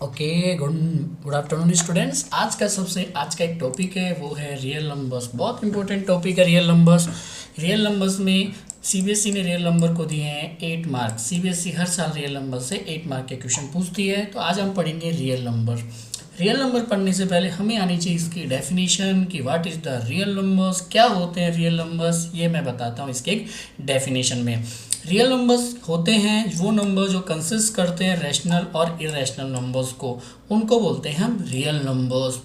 Okay, good good afternoon students. आज का एक टॉपिक है, वो है रियल नंबर्स। बहुत इंपॉर्टेंट टॉपिक है रियल नंबर्स। रियल नंबर्स में सीबीएसई ने रियल नंबर को दिए हैं 8 मार्क। सीबीएसई हर साल रियल नंबर से 8 मार्क के क्वेश्चन पूछती है। तो आज हम पढ़ेंगे रियल नंबर। रियल नंबर पढ़ने से पहले हमें आनी चाहिए इसकी डेफिनेशन कि what is the real numbers, क्या होते हैं रियल नंबर्स, ये मैं बताता हूँ इसके एक डेफिनेशन में। रियल नंबर्स होते हैं वो नंबर जो कंसिस्ट करते हैं रैशनल और इरेशनल नंबर्स को, उनको बोलते हैं हम रियल नंबर्स।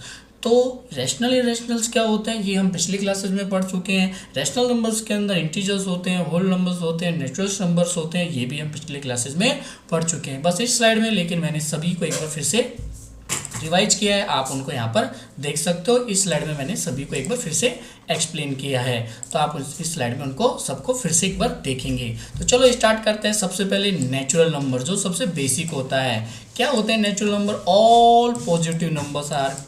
तो रैशनल इरेशनल्स क्या होते हैं ये हम पिछली क्लासेस में पढ़ चुके हैं। रैशनल नंबर्स के अंदर इंटीजर्स होते हैं, होल नंबर्स होते हैं, नेचुरल नंबर्स होते हैं, ये भी हम पिछले क्लासेस में पढ़ चुके हैं बस इस स्लाइड में। लेकिन मैंने सभी को एक बार फिर से रिवाइज किया है, आप उनको यहाँ पर देख सकते हो। इस स्लाइड में मैंने सभी को एक बार फिर से एक्सप्लेन किया है, तो आप इस स्लाइड में उनको सबको फिर से एक बार देखेंगे। तो चलो स्टार्ट करते हैं। सबसे पहले नेचुरल नंबर, जो सबसे बेसिक होता है। क्या होते हैं natural number? All positive numbers are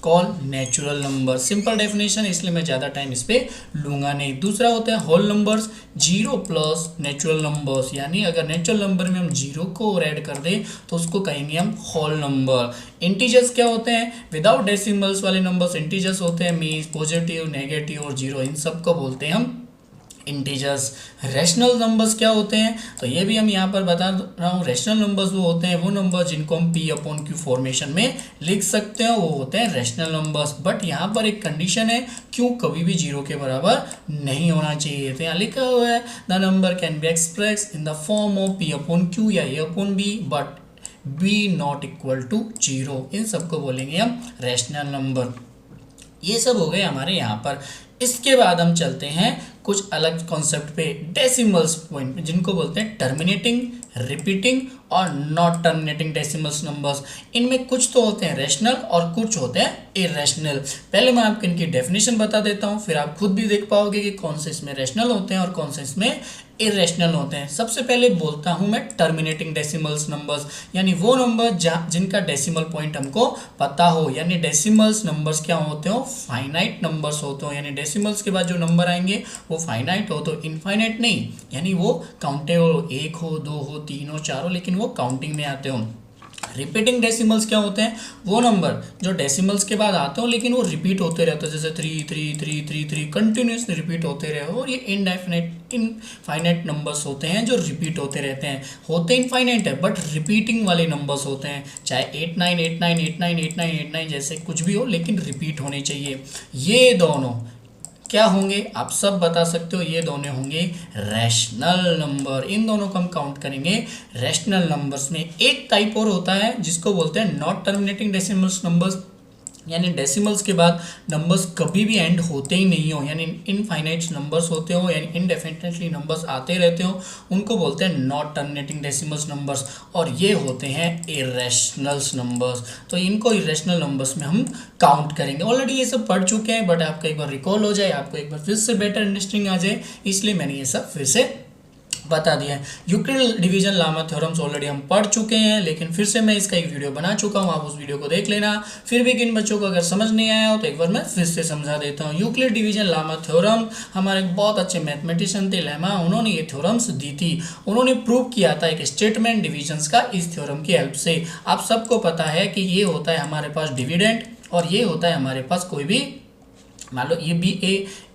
call natural number. Simple definition, इसलिए मैं ज़्यादा टाइम इस पर लूँगा नहीं। दूसरा होता है whole numbers, zero plus natural numbers, यानी अगर नेचुरल नंबर में हम जीरो को और ऐड कर दें तो उसको कहेंगे हम होल नंबर। इंटीजर्स क्या होते हैं? विदाउट डेसिमल्स वाले नंबर्स इंटीजर्स होते हैं, मीन्स पॉजिटिव, नेगेटिव और जीरो, इन सबको बोलते हैं हम इंटीजर्स। रैशनल नंबर्स क्या होते हैं? तो ये भी हम यहाँ पर बता रहा हूँ। रैशनल नंबर्स वो होते हैं, वो नंबर जिनको हम पी अपॉन क्यू फॉर्मेशन में लिख सकते हैं, वो होते हैं रैशनल नंबर्स। बट यहाँ पर एक कंडीशन है, क्यू कभी भी जीरो के बराबर नहीं होना चाहिए। तो यहाँ लिखा हुआ है the number can be express in the form of P upon Q या A upon B but B not equal to zero. इन सबको बोलेंगे हम रैशनल नंबर। ये सब हो गए हमारे यहाँ पर। इसके बाद हम चलते हैं कुछ अलग कॉन्सेप्ट पे, डेसिमल्स पॉइंट, जिनको बोलते हैं टर्मिनेटिंग, रिपीटिंग और नॉट टर्मिनेटिंग डेसिमल्स नंबर्स। इनमें कुछ तो होते हैं रैशनल और कुछ होते हैं इरेशनल। पहले मैं आपको इनकी डेफिनेशन बता देता हूँ, फिर आप खुद भी देख पाओगे कि कौन से इसमें रैशनल होते हैं और कौन से इसमें इरेशनल होते हैं। सबसे पहले बोलता हूँ मैं टर्मिनेटिंग डेसिमल्स नंबर्स, यानी वो नंबर जिनका डेसिमल पॉइंट हमको पता हो। यानी डेसिमल्स नंबर्स क्या होते हो? फाइनाइट नंबर्स होते हो। यानी डेसिमल्स के बाद जो नंबर आएंगे वो फाइनाइट हो, तो इनफाइनाइट नहीं, यानी वो काउंटेबल, एक हो, दो हो, तीन हो, चार हो, लेकिन वो काउंटिंग में आते हो। रिपीटिंग डेसिमल्स क्या होते हैं? वो नंबर जो डेसिमल्स के बाद आते हो लेकिन वो रिपीट होते रहते हैं, जैसे 3 3 3 3 3 कंटिन्यूसली रिपीट होते रहे हो। और ये इनफाइनाइट नंबर्स होते हैं जो रिपीट होते रहते हैं। होते इनफाइनाइट है बट रिपीटिंग वाले नंबर्स होते हैं, चाहे 8 9 8 9 8 9 8 9 8 9 जैसे कुछ भी हो, लेकिन रिपीट होने चाहिए। ये दोनों क्या होंगे आप सब बता सकते हो? ये दोनों होंगे रैशनल नंबर। इन दोनों को हम काउंट करेंगे रैशनल नंबर्स में। एक टाइप और होता है जिसको बोलते हैं नॉट टर्मिनेटिंग डेसिमल्स नंबर्स, यानी डेसिमल्स के बाद नंबर्स कभी भी एंड होते ही नहीं हो, यानी इनफाइनाइट नंबर्स होते हो, यानी इनडेफिनेटली नंबर्स आते रहते हो, उनको बोलते हैं नॉट टर्मिनेटिंग डेसिमल्स नंबर्स। और ये होते हैं इरेशनल्स नंबर्स। तो इनको इरेशनल नंबर्स में हम काउंट करेंगे। ऑलरेडी ये सब पढ़ चुके हैं, बट आपका एक बार रिकॉल हो जाए, आपको एक बार फिर से बेटर अंडरस्टैंडिंग आ जाए, इसलिए मैंने ये सब फिर से बता दिया है। Euclid division lemma theorems already हम पढ़ चुके हैं, लेकिन फिर से मैं इसका एक वीडियो बना चुका हूं, आप उस वीडियो को देख लेना। फिर भी किन बच्चों को अगर समझ नहीं आया हो तो एक बार मैं फिर से समझा देता हूं। यूक्लिड डिवीजन लामा थ्योरम, हमारे बहुत अच्छे मैथमेटिशियन थे लेमा, उन्होंने ये थ्योरम्स दी थी। उन्होंने प्रूव किया था एक स्टेटमेंट डिविजन्स का इस थ्योरम की हेल्प से। आप सबको पता है कि ये होता है हमारे पास डिविडेंड और ये होता है हमारे पास कोई भी, मान लो ये भी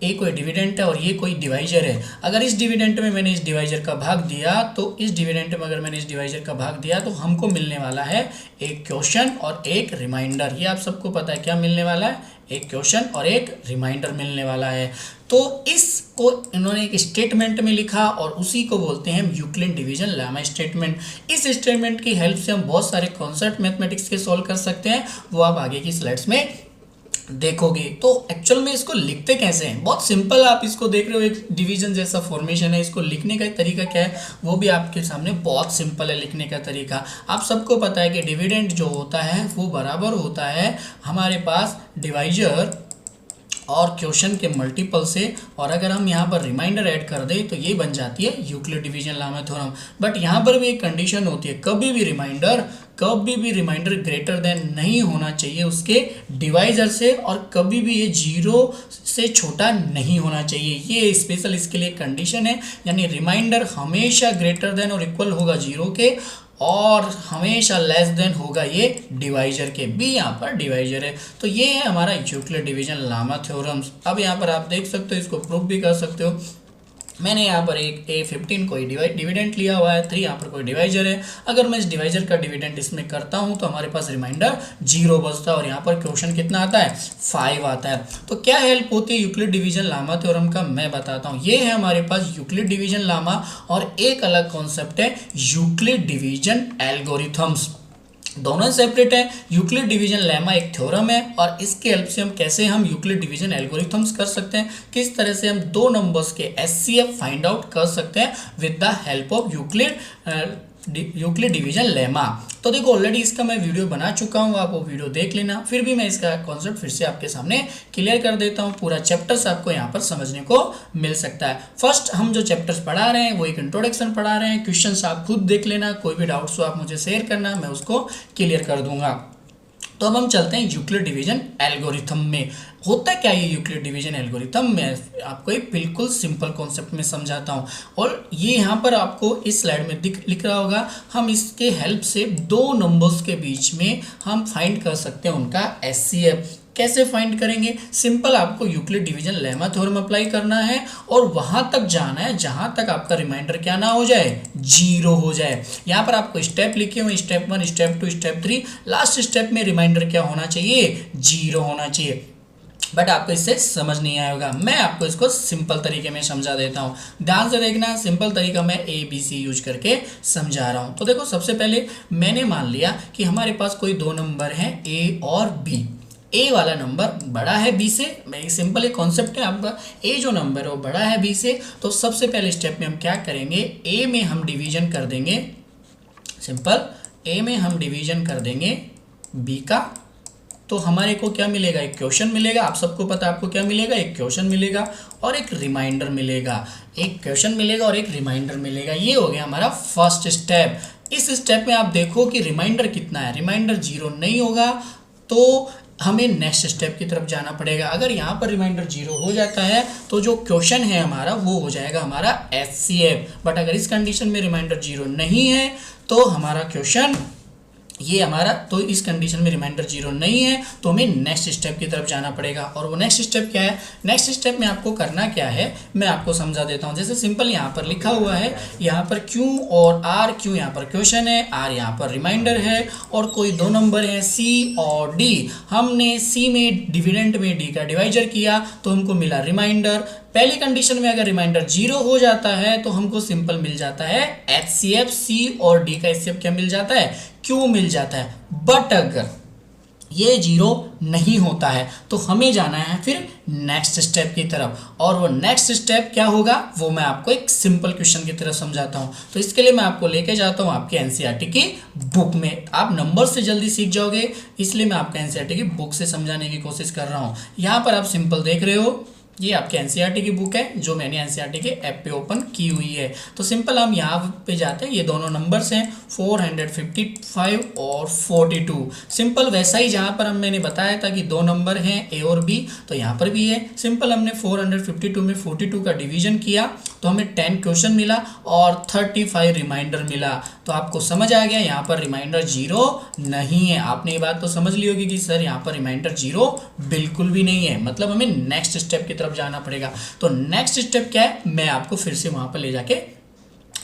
ए कोई डिविडेंट है और ये कोई डिवाइजर है। अगर इस डिविडेंट में मैंने इस डिवाइजर का भाग दिया, तो इस डिविडेंट में अगर मैंने इस डिवाइजर का भाग दिया तो हमको मिलने वाला है एक क्वेश्चन और एक रिमाइंडर। ये आप सबको पता है क्या मिलने वाला है? एक क्वेश्चन और एक रिमाइंडर मिलने वाला है। तो इसको इन्होंने एक स्टेटमेंट में लिखा और उसी को बोलते हैं हम यूक्लिड डिवीजन लेमा स्टेटमेंट। इस स्टेटमेंट की हेल्प से हम बहुत सारे कॉन्सेप्ट मैथमेटिक्स के सॉल्व कर सकते हैं, वो आप आगे की स्लाइड्स में देखोगे। तो एक्चुअल में इसको लिखते कैसे हैं? बहुत सिंपल, आप इसको देख रहे हो एक डिवीजन जैसा फॉर्मेशन है। इसको लिखने का तरीका क्या है वो भी आपके सामने बहुत सिंपल है लिखने का तरीका। आप सबको पता है कि डिविडेंड जो होता है वो बराबर होता है हमारे पास डिवाइजर और क्वेश्चन के मल्टीपल से, और अगर हम यहाँ पर रिमाइंडर ऐड कर दें तो ये बन जाती है Euclid division lemma theorem. But यहाँ पर भी एक कंडीशन होती है, कभी भी रिमाइंडर ग्रेटर देन नहीं होना चाहिए उसके डिवाइजर से, और कभी भी ये जीरो से छोटा नहीं होना चाहिए। ये स्पेशल इसके लिए कंडीशन है, यानी रिमाइंडर हमेशा ग्रेटर देन और इक्वल होगा जीरो के, और हमेशा लेस देन होगा ये डिवाइजर के, बी यहाँ पर डिवाइजर है। तो ये है हमारा यूक्लिड डिवीजन लामा थ्योरम्स। अब यहाँ पर आप देख सकते हो, इसको प्रूफ भी कर सकते हो। मैंने यहाँ पर एक A15 कोई डिविडेंट लिया हुआ है, 3 यहाँ पर कोई डिवाइजर है। अगर मैं इस डिवाइजर का डिविडेंट इसमें करता हूँ तो हमारे पास रिमाइंडर 0 बचता है और यहाँ पर क्वेश्चन कितना आता है, 5 आता है। तो क्या हेल्प होती है यूक्लिड डिवीजन लामा थ्योरम का, मैं बताता हूँ। ये है हमारे पास यूक्लिड डिवीजन लामा और एक अलग कॉन्सेप्ट है यूक्लिड डिवीजन एल्गोरिथम्स। दोनों सेपरेट है। यूक्लिड डिवीजन लेमा एक थ्योरम है और इसके हेल्प से हम कैसे यूक्लिड डिवीजन एल्गोरिथम्स कर सकते हैं, किस तरह से हम दो नंबर्स के एचसीएफ फाइंड आउट कर सकते हैं with the help of Euclid division lemma. तो देखो ऑलरेडी इसका मैं वीडियो बना चुका हूँ, आप वो वीडियो देख लेना। फिर भी मैं इसका कॉन्सेप्ट फिर से आपके सामने क्लियर कर देता हूँ। पूरा चैप्टर्स आपको यहाँ पर समझने को मिल सकता है। फर्स्ट हम जो चैप्टर्स पढ़ा रहे हैं वो एक इंट्रोडक्शन पढ़ा रहे हैं। क्वेश्चंस आप खुद देख लेना, कोई भी डाउट्स हो आप मुझे शेयर करना, मैं उसको क्लियर कर दूंगा। तो अब हम चलते हैं यूक्लिड डिवीजन एल्गोरिथम में। होता क्या ये यूक्लिड डिवीजन एल्गोरिथम, मैं आपको एक बिल्कुल सिंपल कॉन्सेप्ट में समझाता हूँ। और ये यहाँ पर आपको इस स्लाइड में लिख रहा होगा। हम इसके हेल्प से दो नंबर्स के बीच में हम फाइंड कर सकते हैं उनका एचसीएफ। कैसे फाइंड करेंगे, सिंपल आपको Euclid division lemma theorem apply करना है और वहां तक जाना है जहां तक आपका रिमाइंडर क्या ना हो जाए, 0 हो जाए। यहाँ पर आपको स्टेप लिखे हुए, step 1, step 2, step 3। Last step में रिमाइंडर क्या होना चाहिए, 0 होना चाहिए। बट आपको इससे समझ नहीं आएगा, मैं आपको इसको सिंपल तरीके में समझा देता हूँ। ध्यान से देखना, सिंपल तरीका मैं ABC यूज करके समझा रहा हूँ। तो देखो सबसे पहले मैंने मान लिया कि हमारे पास कोई दो नंबर हैं A और B। ए वाला नंबर बड़ा है बी से, मैं सिंपल एक कॉन्सेप्ट है आपका, ए जो नंबर है वो बड़ा है बी से। तो सबसे पहले स्टेप में हम क्या करेंगे, ए में हम डिवीजन कर देंगे, सिंपल ए में हम डिवीजन कर देंगे बी का। तो हमारे को क्या मिलेगा, एक क्वेश्चन मिलेगा। आप सबको पता है आपको क्या मिलेगा, एक क्वेश्चन मिलेगा और एक रिमाइंडर मिलेगा। एक क्वेश्चन मिलेगा और एक रिमाइंडर मिलेगा। ये हो गया हमारा फर्स्ट स्टेप। इस स्टेप में आप देखो कि रिमाइंडर कितना है, रिमाइंडर 0 नहीं होगा तो हमें नेक्स्ट स्टेप की तरफ जाना पड़ेगा। अगर यहाँ पर रिमाइंडर 0 हो जाता है तो जो क्वेश्चन है हमारा वो हो जाएगा हमारा एचसीएफ। बट अगर इस कंडीशन में रिमाइंडर 0 नहीं है तो हमारा क्वेश्चन ये हमारा, तो इस कंडीशन में रिमाइंडर 0 नहीं है तो हमें नेक्स्ट स्टेप की तरफ जाना पड़ेगा। और वो नेक्स्ट स्टेप क्या है, नेक्स्ट स्टेप में आपको करना क्या है मैं आपको समझा देता हूँ। जैसे सिंपल यहाँ पर लिखा हुआ है, यहाँ पर Q और R, Q यहाँ पर क्वेश्चन है, R यहाँ पर रिमाइंडर है और कोई दो नंबर है C और D। हमने C में डिविडेंट में D का डिवाइजर किया तो हमको मिला रिमाइंडर। पहली कंडीशन में अगर रिमाइंडर 0 हो जाता है तो हमको सिंपल मिल जाता है एचसीएफ, C और D का एचसीएफ क्या मिल जाता है, Q मिल जाता है। बट अगर ये 0 नहीं होता है तो हमें जाना है फिर नेक्स्ट स्टेप की तरफ। और वो नेक्स्ट स्टेप क्या होगा वो मैं आपको एक सिंपल क्वेश्चन की तरफ समझाता हूँ। तो इसके लिए मैं आपको लेके जाता हूँ आपके एनसीईआरटी की बुक में। आप नंबर से जल्दी सीख जाओगे, इसलिए मैं आपका एनसीईआरटी की बुक से समझाने की कोशिश कर रहा हूँ। यहाँ पर आप सिंपल देख रहे हो, ये आपके एनसीईआरटी की बुक है जो मैंने एनसीईआरटी के ऐप पे ओपन की हुई है। तो सिंपल हम यहाँ पे जाते हैं, ये दोनों नंबर्स हैं 455 और 42। सिंपल वैसा ही जहाँ पर हम मैंने बताया था कि दो नंबर हैं ए और बी, तो यहाँ पर भी है। सिंपल हमने 452 में 42 का डिवीजन किया तो हमें 10 क्वेश्चन मिला और 35 रिमाइंडर मिला। तो आपको समझ आ गया यहाँ पर रिमाइंडर 0 नहीं है। आपने ये बात तो समझ ली होगी कि सर यहाँ पर रिमाइंडर 0 बिल्कुल भी नहीं है, मतलब हमें नेक्स्ट स्टेप की तरफ जाना पड़ेगा। तो नेक्स्ट स्टेप क्या है मैं आपको फिर से वहां पर ले जाके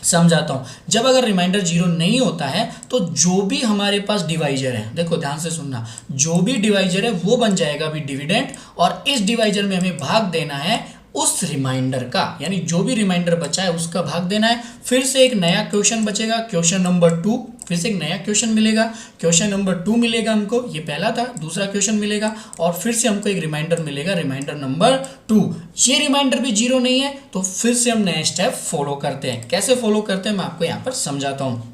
समझाता हूं। जब अगर रिमाइंडर 0 नहीं होता है तो जो भी हमारे पास डिवाइजर है, देखो ध्यान से सुनना, जो भी डिवाइजर है वो बन जाएगा अभी डिविडेंट और इस डिवाइजर में हमें भाग देना है उस रिमाइंडर का, यानी जो भी रिमाइंडर बचा है उसका भाग देना है। फिर से एक नया क्वेश्चन बचेगा, क्वेश्चन नंबर 2, फिर से एक नया क्वेश्चन मिलेगा, क्वेश्चन नंबर 2 मिलेगा हमको, ये पहला था, दूसरा क्वेश्चन मिलेगा और फिर से हमको एक रिमाइंडर मिलेगा, रिमाइंडर नंबर 2। ये रिमाइंडर भी 0 नहीं है तो फिर से हम नया स्टेप फॉलो करते हैं। कैसे फॉलो करते हैं मैं आपको यहाँ पर समझाता हूँ।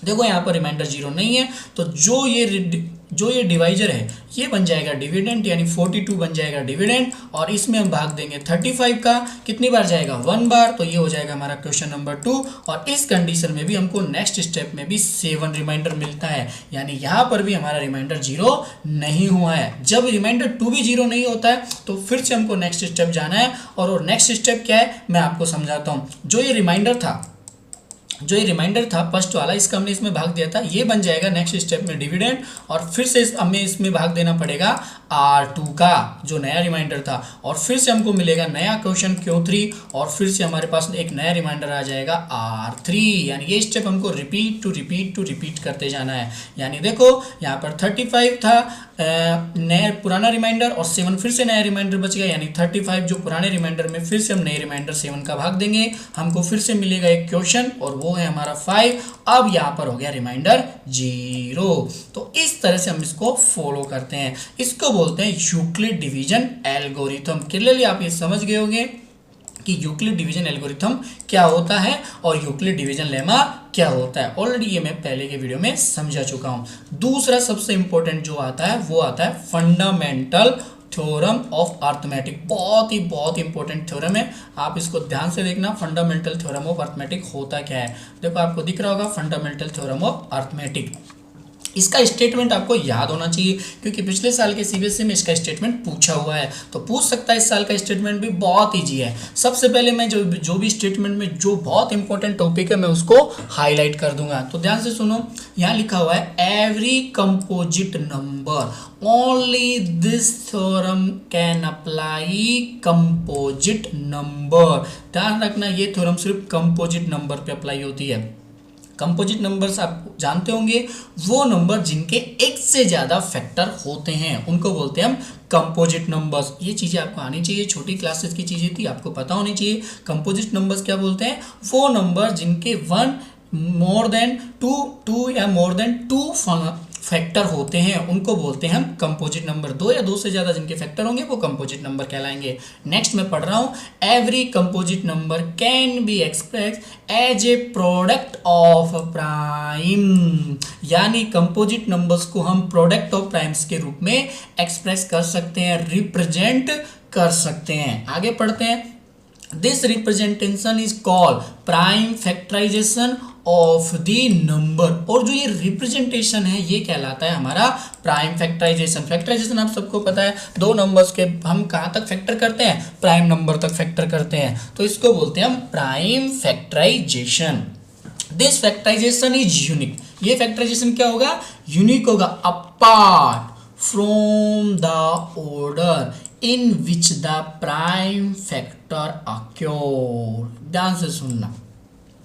देखो यहाँ पर रिमाइंडर 0 नहीं है तो जो ये डिवाइजर है ये बन जाएगा डिविडेंट, यानी 42 बन जाएगा डिविडेंट और इसमें हम भाग देंगे 35 का, कितनी बार जाएगा 1 बार, तो ये हो जाएगा हमारा क्वेश्चन नंबर 2। और इस कंडीशन में भी हमको नेक्स्ट स्टेप में भी 7 रिमाइंडर मिलता है, यानी यहाँ पर भी हमारा रिमाइंडर 0 नहीं हुआ है। जब रिमाइंडर 2 भी 0 नहीं होता है तो फिर से हमको नेक्स्ट स्टेप जाना है और नेक्स्ट स्टेप क्या है मैं आपको समझाता हूँ। जो ये रिमाइंडर था जो ये रिमाइंडर था फर्स्ट वाला, इसका हमने इसमें भाग दिया था, ये बन जाएगा नेक्स्ट स्टेप में डिविडेंड, और फिर से हमें इसमें भाग देना पड़ेगा R2 का जो नया रिमाइंडर था, और फिर से हमको मिलेगा नया क्वेश्चन Q3, और फिर से हमारे पास एक नया रिमाइंडर आ जाएगा R3। यानी ये स्टेप हमको रिपीट करते जाना है। यानी देखो यहाँ पर 35 था नया पुराना रिमाइंडर, और 7 फिर से नया रिमाइंडर बच गया, यानी 35 जो पुराने रिमाइंडर में फिर से हम नए रिमाइंडर 7 का भाग देंगे, हमको फिर से मिलेगा एक क्वेश्चन, और वो है हमारा 5। अब यहाँ पर हो गया रिमाइंडर 0। तो इस तरह से हम इसको फॉलो करते हैं, इसको बोलते हैं यूक्लिड डिवीजन एल्गोरिथम। क्लियरली आप ये समझ गए होंगे कि यूक्लिड डिवीजन एल्गोरिथम क्या होता है और यूक्लिड डिवीजन लेमा क्या होता है। ऑलरेडी ये मैं पहले के वीडियो में समझा चुका हूं। दूसरा सबसे इंपॉर्टेंट जो आता है वो आता है फंडामेंटल थ्योरम ऑफ अर्थमेटिक। बहुत इंपॉर्टेंट थ्योरम है, आप इसको ध्यान से देखना। फंडामेंटल थ्योरम ऑफ अर्थमेटिक होता क्या है, देखो आपको दिख रहा होगा फंडामेंटल थ्योरम ऑफ अर्थमेटिक। इसका स्टेटमेंट आपको याद होना चाहिए, क्योंकि पिछले साल के सीबीएसई में इसका स्टेटमेंट पूछा हुआ है, तो पूछ सकता है। इस साल का स्टेटमेंट भी बहुत ईजी है। सबसे पहले मैं जो भी स्टेटमेंट में जो बहुत इंपॉर्टेंट टॉपिक है मैं उसको हाईलाइट कर दूंगा, तो ध्यान से सुनो। यहाँ लिखा हुआ है every composite number, only this theorem can apply composite number. ध्यान रखना ये थ्योरम सिर्फ कंपोजिट नंबर पे अप्लाई होती है। कंपोजिट नंबर्स आप जानते होंगे, वो नंबर जिनके एक से ज़्यादा फैक्टर होते हैं उनको बोलते हैं हम कंपोजिट नंबर्स। ये चीज़ें आपको आनी चाहिए, छोटी क्लासेस की चीज़ें थी, आपको पता होनी चाहिए। कंपोजिट नंबर्स क्या बोलते हैं, वो नंबर जिनके वन मोर देन टू या मोर देन टू फैक्टर होते हैं उनको बोलते हैं हम कंपोजिट नंबर। 2 या 2 से ज़्यादा जिनके फैक्टर होंगे वो कंपोजिट नंबर कहलाएंगे। नेक्स्ट मैं पढ़ रहा हूँ, every composite number can be express as a product of prime. यानी कंपोजिट नंबर्स को हम प्रोडक्ट ऑफ प्राइम्स के रूप में एक्सप्रेस कर सकते हैं, रिप्रेजेंट कर सकते हैं। आगे पढ़ते हैं, this representation is called prime factorisation of the number. और जो ये रिप्रेजेंटेशन है ये कहलाता है हमारा प्राइम फैक्टराइजेशन। फैक्टराइजेशन आप सबको पता है, दो नंबर्स के हम कहाँ तक फैक्टर करते हैं, प्राइम नंबर तक फैक्टर करते हैं, तो इसको बोलते हैं हम prime factorisation. This factorisation is unique. ये फैक्टराइजेशन क्या होगा, यूनिक होगा, apart from the order in which the prime factor occur. ध्यान से सुनना,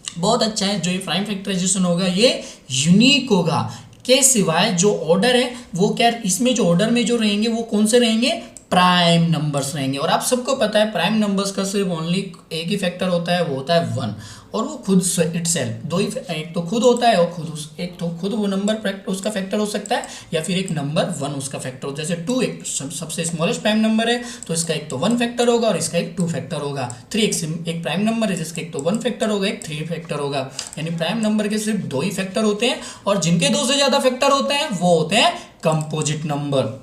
बहुत अच्छा है। जो ये प्राइम फैक्टराइजेशन होगा ये यूनिक होगा, के सिवाय जो ऑर्डर है वो क्या, इसमें जो ऑर्डर में जो रहेंगे वो कौन से रहेंगे, प्राइम नंबर्स रहेंगे। और आप सबको पता है प्राइम नंबर्स का सिर्फ ओनली एक ही फैक्टर होता है, वो होता है 1, और वो खुद इटसेल्फ दो ही, एक तो खुद होता है और एक तो खुद वो नंबर उसका फैक्टर हो सकता है, या फिर एक नंबर 1 उसका फैक्टर हो। जैसे 2 एक सबसे स्मॉलेस्ट प्राइम नंबर है, तो इसका एक तो 1 फैक्टर होगा और इसका एक 2 फैक्टर होगा। 3 एक प्राइम नंबर है जिसका एक तो 1 फैक्टर होगा, एक 3 फैक्टर होगा। यानी प्राइम नंबर के सिर्फ 2 ही फैक्टर होते हैं, और जिनके 2 से ज़्यादा फैक्टर होते हैं वो होते हैं कंपोजिट नंबर।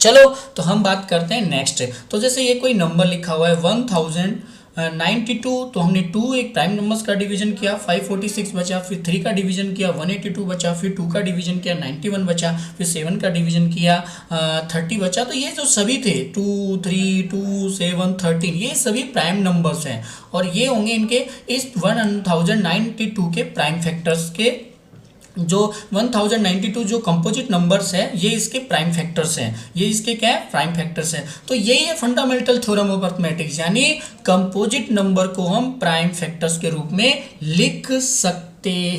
चलो तो हम बात करते हैं नेक्स्ट। तो जैसे ये कोई नंबर लिखा हुआ है 1092, तो हमने 2 एक प्राइम नंबर्स का डिवीजन किया, 546 बचा, फिर 3 का डिवीजन किया, 182 बचा, फिर 2 का डिवीजन किया, 91 बचा, फिर 7 का डिवीजन किया, 30 बचा। तो ये जो सभी थे 2, 3, 2, 7, 13, ये सभी प्राइम नंबर्स हैं, और ये होंगे इनके इस 1092 के प्राइम फैक्टर्स के। जो 1092 जो कंपोजिट नंबर्स है ये इसके प्राइम फैक्टर्स हैं, ये इसके क्या है, प्राइम फैक्टर्स हैं। तो यही है फंडामेंटल थ्योरम ऑफ अर्थमेटिक्स, यानी कंपोजिट नंबर को हम प्राइम फैक्टर्स के रूप में लिख सकते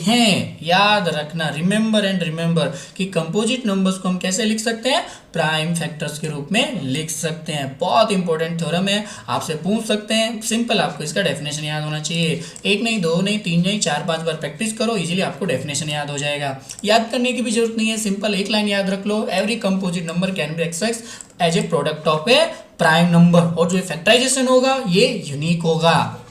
हैं। याद रखना, रिमेंबर एंड रिमेंबर, कि कंपोजिट नंबर्स को हम कैसे लिख सकते हैं, प्राइम फैक्टर्स के रूप में लिख सकते हैं। बहुत इंपॉर्टेंट थ्योरम है, आपसे पूछ सकते हैं, सिंपल, आपको इसका डेफिनेशन याद होना चाहिए। 1 नहीं, 2 नहीं, 3 नहीं, 4-5 बार प्रैक्टिस करो, इजीली आपको डेफिनेशन याद हो जाएगा। याद करने की भी जरूरत नहीं है, सिंपल एक लाइन याद रख लो, every composite number can be expressed as a product of a prime number. और जो फैक्टराइजेशन होगा ये यूनिक होगा।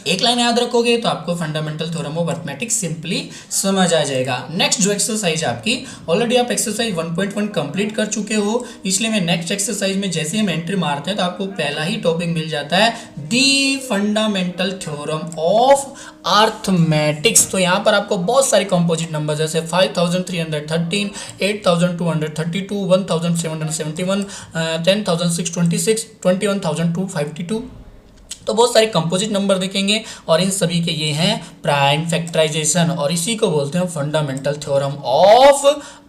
एक लाइन याद रखोगे तो आपको fundamental theorem of arithmetics simply समझ आ जाएगा। नेक्स्ट जो एक्सरसाइज आपकी, ऑलरेडी आप एक्सरसाइज 1.1 कंप्लीट कर चुके हो, इसलिए मैं नेक्स्ट एक्सरसाइज में जैसे हम एंट्री मारते हैं तो आपको पहला ही टॉपिक मिल जाता है, दी फंडामेंटल थ्योरम ऑफ अर्थमेटिक्स। तो यहाँ पर आपको बहुत सारे कंपोजिट नंबर जैसे 5313, 8232, 1771, 10626, 21252, तो बहुत सारे कंपोजिट नंबर देखेंगे और इन सभी के ये हैं प्राइम फैक्टराइजेशन, और इसी को बोलते हैं फंडामेंटल थ्योरम ऑफ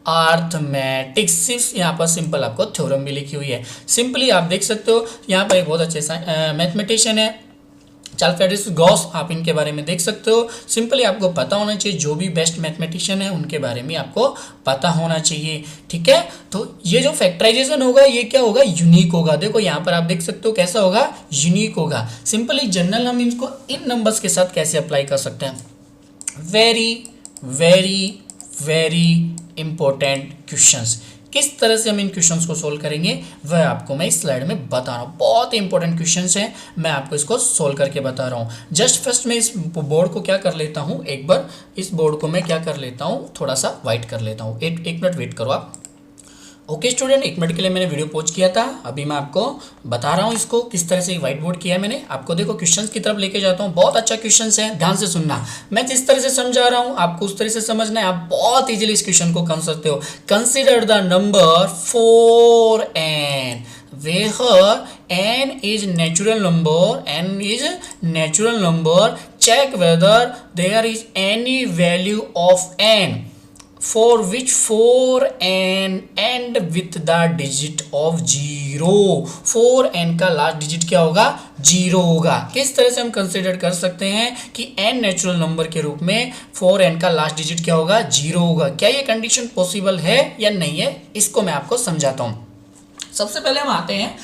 अर्थमेटिक्स। सिर्फ यहाँ पर सिंपल आपको थ्योरम भी लिखी हुई है। सिंपली आप देख सकते हो यहाँ पर एक बहुत अच्छे मैथमेटिशियन है चार्ल्स फ्रेडरिक गॉस, आप इनके बारे में देख सकते हो। सिंपली आपको पता होना चाहिए, जो भी बेस्ट मैथमेटिशियन है उनके बारे में आपको पता होना चाहिए, ठीक है। तो ये जो फैक्टराइजेशन होगा ये क्या होगा, यूनिक होगा। देखो यहाँ पर आप देख सकते हो कैसा होगा, यूनिक होगा। सिंपली जनरल हम इसको इन नंबर्स के साथ कैसे अप्लाई कर सकते हैं, very very very important questions. किस तरह से हम इन क्वेश्चंस को सोल्व करेंगे वह आपको मैं इस स्लाइड में बता रहा हूँ। बहुत ही इंपॉर्टेंट क्वेश्चंस हैं, मैं आपको इसको सोल्व करके बता रहा हूँ। जस्ट फर्स्ट मैं इस बोर्ड को क्या कर लेता हूँ, एक बार इस बोर्ड को मैं क्या कर लेता हूँ, थोड़ा सा वाइट कर लेता हूँ। एक मिनट वेट करो आप। ओके स्टूडेंट, 1 मिनट के लिए मैंने वीडियो पॉज किया था, अभी मैं आपको बता रहा हूँ इसको किस तरह से व्हाइट बोर्ड किया है मैंने। आपको देखो क्वेश्चंस की तरफ लेके जाता हूँ, बहुत अच्छा क्वेश्चंस है, ध्यान से सुनना। मैं जिस तरह से समझा रहा हूँ आपको उस तरह से समझना है, आप बहुत इजीली इस क्वेश्चन को कर सकते हो। Consider the number 4n where n is natural number, check whether there is any value of n for which 4n end with the digit of 0। 4n का लास्ट डिजिट क्या होगा, 0 होगा। किस तरह से हम कंसिडर कर सकते हैं कि n नेचुरल नंबर के रूप में 4n का लास्ट डिजिट क्या होगा, 0 होगा। क्या ये कंडीशन पॉसिबल है या नहीं है, इसको मैं आपको समझाता हूँ। सबसे पहले हम आते हैं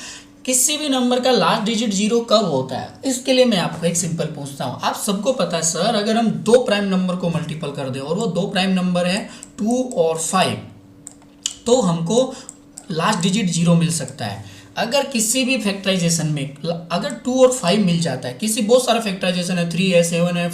किसी भी नंबर का लास्ट डिजिट 0 कब होता है, इसके लिए मैं आपको एक सिंपल पूछता हूँ। आप सबको पता है सर, अगर हम 2 प्राइम नंबर को मल्टीपल कर दें और वो 2 प्राइम नंबर है 2 और 5, तो हमको लास्ट डिजिट 0 मिल सकता है। अगर किसी भी फैक्टराइजेशन में अगर 2 और 5 मिल जाता है, किसी बहुत सारा फैक्टराइजेशन है, 3 है 7 है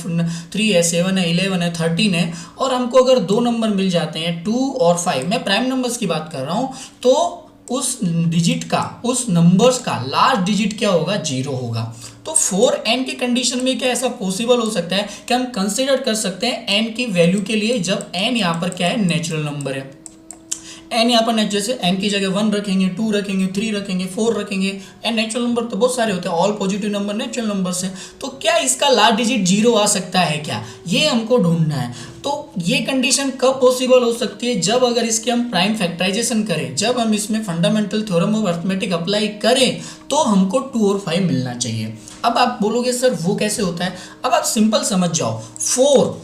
3 है 7 है 11 है 13 है, और हमको अगर 2 नंबर मिल जाते हैं 2 और 5, मैं प्राइम नंबर्स की बात कर रहा हूँ, तो उस डिजिट का, उस नंबर्स का लास्ट डिजिट क्या होगा, 0 होगा। तो 4n की कंडीशन में क्या ऐसा पॉसिबल हो सकता है कि हम कंसीडर कर सकते हैं n की वैल्यू के लिए, जब n यहाँ पर क्या है, नेचुरल नंबर है। n यहाँ पर जैसे n की जगह 1 रखेंगे, 2 रखेंगे, 3 रखेंगे, 4 रखेंगे। n नेचुरल नंबर तो बहुत सारे होते हैं, all positive number natural number से। तो क्या इसका लास्ट डिजिट 0 आ सकता है क्या, ये हमको ढूंढना है। तो ये कंडीशन कब पॉसिबल हो सकती है, जब अगर इसके हम प्राइम फैक्टराइजेशन करें, जब हम इसमें fundamental theorem of arithmetic apply करें, तो हमको 2 और 5 मिलना चाहिए। अब आप बोलोगे सर वो कैसे होता है, अब आप सिंपल समझ जाओ। 4,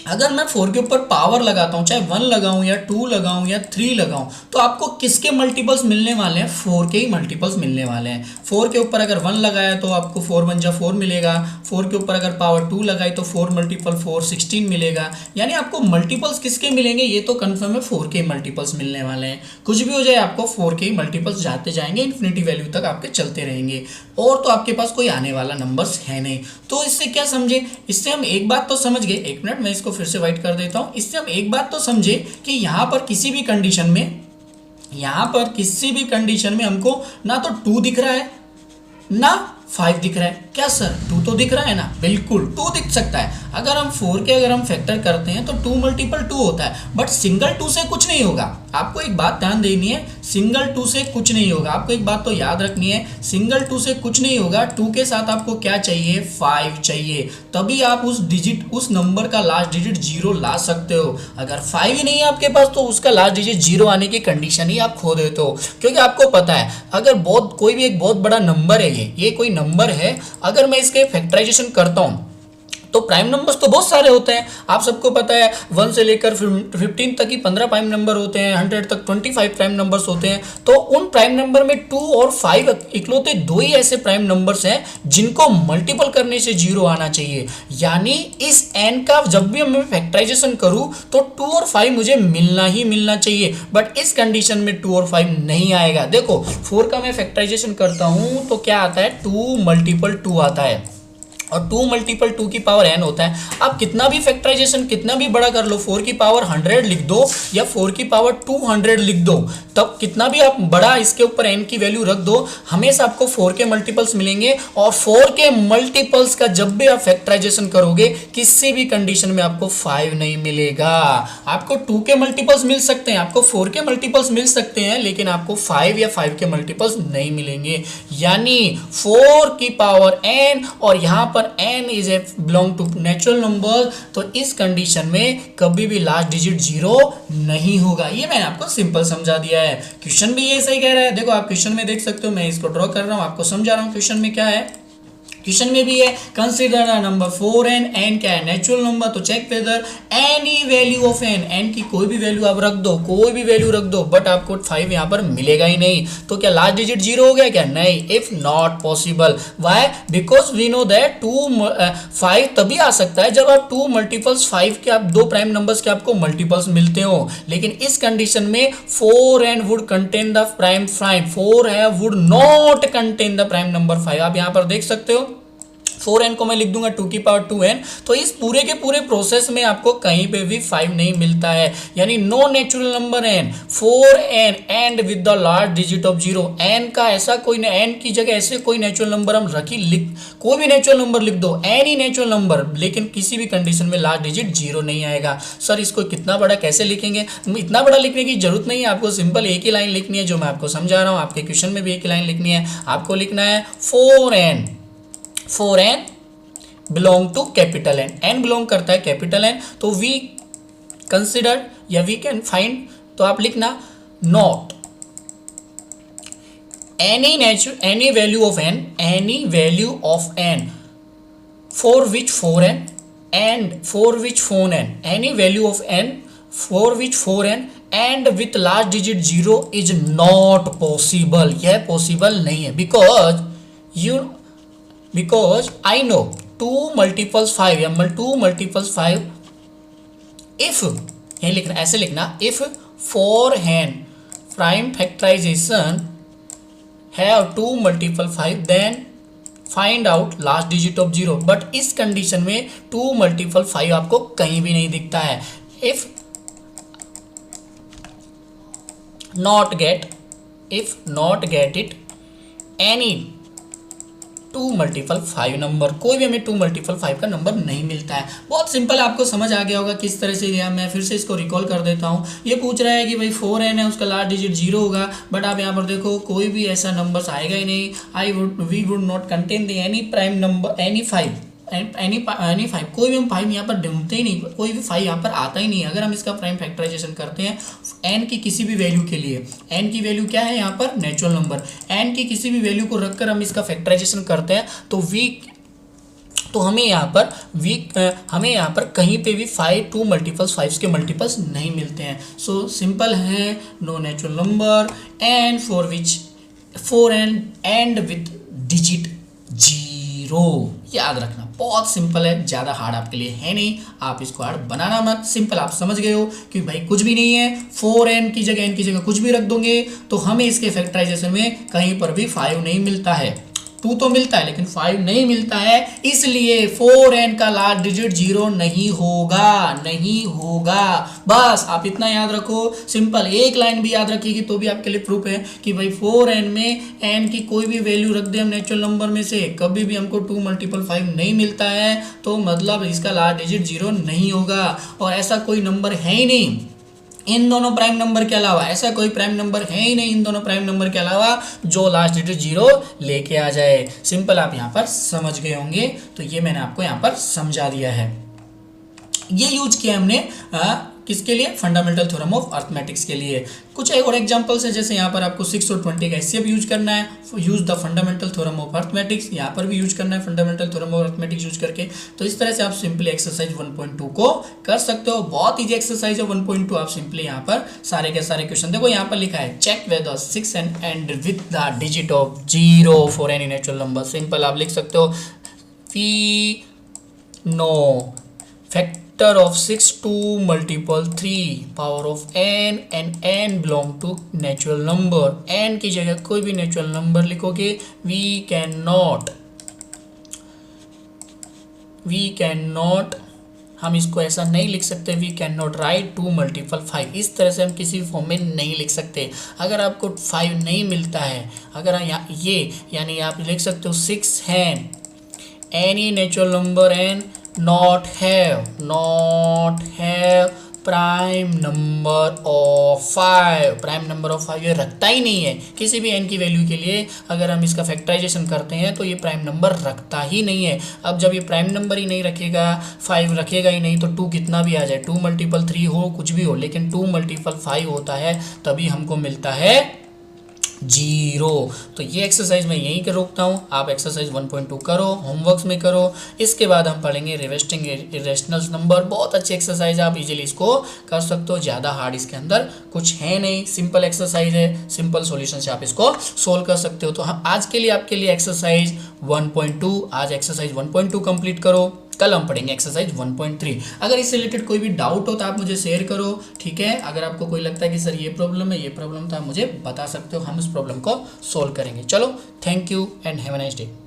अगर मैं 4 के ऊपर पावर लगाता हूँ, चाहे 1 लगाऊं या 2 लगाऊं या 3 लगाऊं, तो आपको किसके मल्टीपल्स मिलने वाले हैं, 4 के ही मल्टीपल्स मिलने वाले हैं। 4 के ऊपर अगर 1 लगाया तो आपको 4 1 जा 4 मिलेगा। 4 के ऊपर अगर पावर 2 लगाई तो 4 मल्टीपल 4 16 मिलेगा। यानी आपको मल्टीपल्स किसके मिलेंगे, ये तो कंफर्म है 4 के मल्टीपल्स मिलने वाले हैं। कुछ भी हो जाए आपको 4 के ही मल्टीपल्स जाते जाएंगे, इन्फिनिटी वैल्यू तक आपके चलते रहेंगे, और तो आपके पास कोई आने वाला नंबर्स है नहीं। तो इससे क्या समझे, इससे हम एक बात तो समझ गए। 1 मिनट मैं इसको फिर से वाइट कर देता हूं। इससे हम एक बात तो समझे कि यहां पर किसी भी कंडीशन में हमको ना तो 2 दिख रहा है ना 5 दिख रहा है। क्या सर 2 तो दिख रहा है ना, बिल्कुल 2 दिख सकता है। अगर हम 4 के अगर हम फैक्टर करते हैं तो 2 मल्टीपल 2 होता है, बट सिंगल 2 से कुछ नहीं होगा। आपको एक बात ध्यान देनी है, सिंगल 2 से कुछ नहीं होगा। आपको एक बात तो याद रखनी है, सिंगल 2 से कुछ नहीं होगा। 2 के साथ आपको क्या चाहिए, 5 चाहिए, तभी आप उस नंबर का लास्ट डिजिट 0 ला सकते हो। अगर 5 ही नहीं है आपके पास तो उसका लास्ट डिजिट 0 आने की कंडीशन ही आप खो देते हो। क्योंकि आपको पता है अगर कोई भी एक बहुत बड़ा नंबर है, ये कोई नंबर है, अगर मैं इसके फैक्टराइजेशन करता हूं तो प्राइम नंबर्स तो बहुत सारे होते हैं। आप सबको पता है 1 से लेकर 15 तक ही 15 प्राइम नंबर होते हैं, 100 तक 25 प्राइम नंबर्स होते हैं। तो उन प्राइम नंबर में 2 और 5 इकलौते 2 ही ऐसे प्राइम नंबर्स हैं जिनको मल्टीपल करने से 0 आना चाहिए। यानी इस n का जब भी मैं फैक्टराइजेशन करूं तो 2 और 5 मुझे मिलना ही मिलना चाहिए, बट इस कंडीशन में 2 और 5 नहीं आएगा। देखो 4 का मैं फैक्टराइजेशन करता हूं तो क्या आता है, 2 मल्टीपल 2 आता है, और 2 मल्टीपल 2 की पावर n होता है। आप कितना भी फैक्टराइजेशन कितना भी बड़ा कर लो, 4 की पावर 100 लिख दो या 4 की पावर 200 लिख दो, तब कितना भी आप बड़ा इसके ऊपर n की वैल्यू रख दो, हमेशा आपको 4 के मल्टीपल्स मिलेंगे। और 4 के मल्टीपल्स का जब भी आप फैक्टराइजेशन करोगे किसी भी कंडीशन में आपको 5 नहीं मिलेगा। आपको 2 के मल्टीपल्स मिल सकते हैं, आपको 4 के मल्टीपल्स मिल सकते हैं, लेकिन आपको 5 या 5 के मल्टीपल्स नहीं मिलेंगे। यानी 4 की पावर n और यहां पर n is a belong to natural number, तो इस कंडीशन में कभी भी लास्ट डिजिट 0 नहीं होगा। ये मैंने आपको सिंपल समझा दिया है। क्वेश्चन भी ये सही कह रहा है। देखो आप क्वेश्चन में देख सकते हो, मैं इसको ड्रॉ कर रहा हूं, आपको समझा रहा हूं क्वेश्चन में क्या है। क्वेश्चन में भी है consider a number 4n, n क्या है नेचुरल नंबर, तो check whether any value of n की कोई भी वैल्यू आप रख दो, कोई भी वैल्यू रख दो, बट आपको 5 यहाँ पर मिलेगा ही नहीं। तो क्या लास्ट डिजिट 0 हो गया क्या? नहीं, if not possible. Why? Because we know that 5 तभी आ सकता है जब आप 2 मल्टीपल्स 5 के, आप 2 प्राइम नंबर्स के आपको मल्टीपल्स मिलते हो। लेकिन इस कंडीशन में 4n would contain the prime 5, 4 है would not contain the prime number 5। आप यहाँ पर देख सकते हो 4n को मैं लिख दूंगा 2 की पावर 2n। तो इस पूरे के पूरे प्रोसेस में आपको कहीं पे भी 5 नहीं मिलता है, यानी no natural number n 4n end with the last digit of 0। n का ऐसा कोई n की जगह ऐसे कोई नेचुरल नंबर हम लिख कोई भी नेचुरल नंबर लिख दो, एनी नेचुरल नंबर, लेकिन किसी भी कंडीशन में लास्ट डिजिट 0 नहीं आएगा। सर इसको कितना बड़ा कैसे लिखेंगे? इतना बड़ा लिखने की जरूरत नहीं है, आपको सिंपल एक ही लाइन लिखनी है जो मैं आपको समझा रहा हूँ। आपके क्वेश्चन में भी एक ही लाइन लिखनी है, आपको लिखना है 4n belong to capital n belong करता है कैपिटल n। तो वी कंसिडर या वी कैन फाइंड, तो आप लिखना not any value of n for which 4n end for which 4n, any value of n for which 4n end with last digit 0 is not possible. यह possible नहीं है, because I know 2 multiples 5 या 2 multiples 5 if, यही लिखना, ऐसे लिखना, if 4n prime factorization have 2 multiple 5 then find out last digit of 0। But इस condition में 2 multiple 5 आपको कहीं भी नहीं दिखता है। if not get it any 2 multiple 5 number, कोई भी हमें 2 मल्टीपल 5 का नंबर नहीं मिलता है। बहुत सिंपल, आपको समझ आ गया होगा किस तरह से दिया। मैं फिर से इसको रिकॉल कर देता हूँ। ये पूछ रहा है कि भाई 4n है, उसका लास्ट डिजिट 0 होगा, बट आप यहाँ पर देखो कोई भी ऐसा नंबर आएगा ही नहीं। We would not contain the any prime number any 5, कोई भी हम 5 यहाँ पर ढूंढते ही नहीं, कोई भी 5 यहाँ पर आता ही नहीं है। अगर हम इसका प्राइम फैक्टराइजेशन करते हैं n की किसी भी वैल्यू के लिए, n की वैल्यू क्या है यहाँ पर नेचुरल नंबर, n की किसी भी वैल्यू को रखकर हम इसका फैक्टराइजेशन करते हैं तो हमें यहाँ पर कहीं पे भी 2 मल्टीपल्स 5 के मल्टीपल्स नहीं मिलते हैं। सो सिंपल है, no natural number end for which 4n end with digit 0। याद रखना, बहुत सिंपल है, ज़्यादा हार्ड आपके लिए है नहीं, आप इसको हार्ड बनाना मत। सिंपल आप समझ गए हो कि भाई कुछ भी नहीं है, 4n की जगह n की जगह कुछ भी रख दोगे तो हमें इसके फैक्टराइजेशन में कहीं पर भी 5 नहीं मिलता है। 2 तो मिलता है लेकिन 5 नहीं मिलता है, इसलिए 4n का लास्ट डिजिट 0 नहीं होगा। बस आप इतना याद रखो, सिंपल एक लाइन भी याद रखिएगी तो भी आपके लिए प्रूफ है कि भाई 4n में n की कोई भी वैल्यू रख दे हम नेचुरल नंबर में से, कभी भी हमको 2 मल्टीपल 5 नहीं मिलता है, तो मतलब इसका लास्ट डिजिट 0 नहीं होगा। और ऐसा कोई नंबर है ही नहीं इन दोनों प्राइम नंबर के अलावा, ऐसा कोई प्राइम नंबर है ही नहीं इन दोनों प्राइम नंबर के अलावा जो लास्ट डिजिट 0 लेके आ जाए। सिंपल आप यहाँ पर समझ गए होंगे, तो ये मैंने आपको यहाँ पर समझा दिया है। ये यूज किया हमने किसके लिए? फंडामेंटल थ्योरम ऑफ अर्थमेटिक्स के लिए। कुछ एक और एग्जांपल्स है, जैसे यहाँ पर आपको 6 और 20 का एचसीएफ यूज करना है, use the fundamental theorem of arithmetics, यहाँ पर भी यूज करना है fundamental theorem of arithmetics use करके। तो इस तरह से आप सिंपली एक्सरसाइज 1.2 को कर सकते हो। बहुत ईजी एक्सरसाइज है 1.2। आप सिंपली यहाँ पर सारे के सारे क्वेश्चन देखो, यहाँ पर लिखा है check whether 6 end with the digit of 0 for any natural number. Simple आप लिख सकते हो, we know factor of 6 2 multiple 3 power of n and n belong to natural number। n की जगह कोई भी नेचुरल नंबर लिखोगे, we cannot we can not, हम इसको ऐसा नहीं लिख सकते, we can not write 2 multiple 5, इस तरह से हम किसी फॉर्म में नहीं लिख सकते। अगर आपको 5 नहीं मिलता है, अगर ये यानी आप लिख सकते हो 6 है, any natural number n not have prime number of 5, prime number of 5 ये रखता ही नहीं है किसी भी n की वैल्यू के लिए। अगर हम इसका फैक्टराइजेशन करते हैं तो ये प्राइम नंबर रखता ही नहीं है। अब जब ये प्राइम नंबर ही नहीं रखेगा, 5 रखेगा ही नहीं, तो 2 कितना भी आ जाए, 2 मल्टीपल 3 हो, कुछ भी हो, लेकिन 2 मल्टीपल 5 होता है, तभी हमको मिलता है 0। तो ये एक्सरसाइज मैं यहीं के रोकता हूँ, आप एक्सरसाइज 1.2 करो, होमवर्क्स में करो। इसके बाद हम पढ़ेंगे रिवेस्टिंग इरेशनल नंबर, बहुत अच्छी एक्सरसाइज, आप इजीली इसको कर सकते हो, ज़्यादा हार्ड इसके अंदर कुछ है नहीं, सिंपल एक्सरसाइज है, सिंपल सॉल्यूशन से आप इसको सोल्व कर सकते हो। तो हम आज के लिए आपके लिए एक्सरसाइज 1.2, आज एक्सरसाइज 1.2 कंप्लीट करो, कल हम पढ़ेंगे एक्सरसाइज 1.3। अगर इससे रिलेटेड कोई भी डाउट हो तो आप मुझे शेयर करो, ठीक है। अगर आपको कोई लगता है कि सर ये प्रॉब्लम है, ये प्रॉब्लम, तो आप मुझे बता सकते हो, हम इस प्रॉब्लम को सोल्व करेंगे। चलो, thank you and have a nice day.